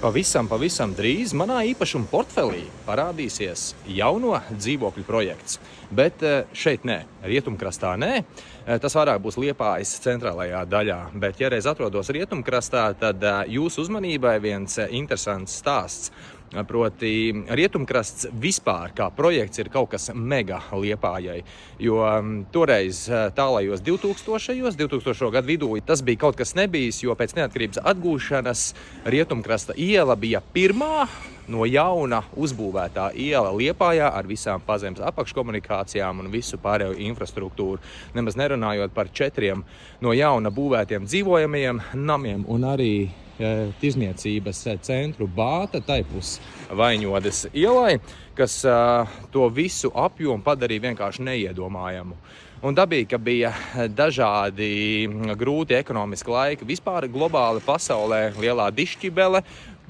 Pavisam drīz manā īpašuma portfelī parādīsies jauno dzīvokļu projekts. Bet šeit nē, Rietumkrastā nē. Tas vairāk būs Liepājas centrālajā daļā. Bet, ja reiz atrodos Rietumkrastā, tad jūsu uzmanībai viens interesants stāsts. Proti, Rietumkrasts vispār kā projekts ir kaut kas mega Liepājai, jo toreiz tālajos 2000. Gadu vidū tas bija kaut kas nebijis, jo pēc neatkarības atgūšanas Rietumkrasta iela bija pirmā no jauna uzbūvētā iela Liepājā ar visām pazemes apakškomunikācijām un visu pārējo infrastruktūru. Nemaz nerunājot par 4 no jauna būvētiem dzīvojamajiem namiem un arī tirzniecības centru Bāta taipus Vaņodes ielai, kas to visu apjomu padarīja vienkārši neiedomājamu. Un dabīgi, ka bija dažādi grūti ekonomiski laiki vispār globāli pasaulē, lielā dišķibele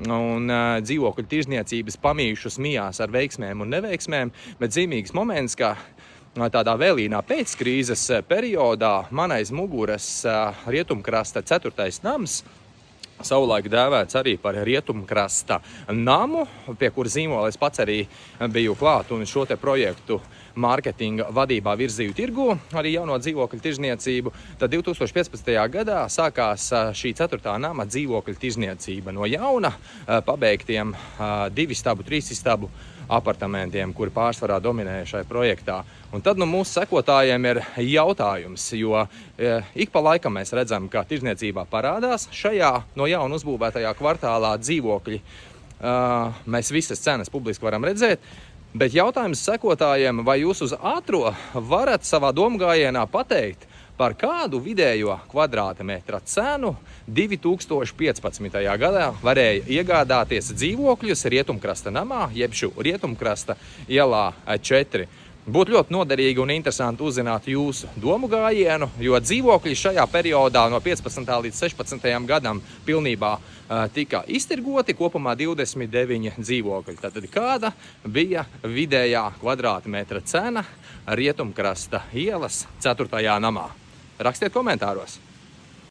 un dzīvokļu tirzniecības pamīšus mijās ar veiksmēm un neveiksmēm, bet zīmīgs moments, ka tādā vēlīnā pēckrīzes periodā man aiz muguras Rietumkrasta 4. nams, savulaik dēvēts arī par Rietumkrasta namu, pie kura zīmola es pats arī biju klāt un šo te projektu mārketinga vadībā virzīju tirgu, arī jauno dzīvokļu tirzniecību. Tad 2015. gadā sākās šī 4. nama dzīvokļu tirzniecība no jauna pabeigtiem 2 stabu, 3 stabu apartamentiem, kuri pārsvarā dominēja šai projektā. Un tad mūsu sekotājiem ir jautājums, jo ik pa laikam mēs redzam, ka tirzniecībā parādās šajā no jauna uzbūvētajā kvartālā dzīvokļi. Mēs visas cenas publiski varam redzēt, bet jautājums sekotājiem, vai jūs uz ātro varat savā domgājienā pateikt, par kādu vidējo kvadrātmetra cenu 2015. gadā varēja iegādāties dzīvokļus Rietumkrasta namā, jeb šo Rietumkrasta ielā 4. Būtu ļoti noderīgi un interesanti uzzināt jūsu domu gājienu, jo dzīvokļi šajā periodā no 15. līdz 16. gadam pilnībā tika iztirgoti, kopumā 29 dzīvokļi. Tātad kāda bija vidējā kvadrātmetra cena Rietumkrasta ielas 4. namā? Rakstiet komentāros!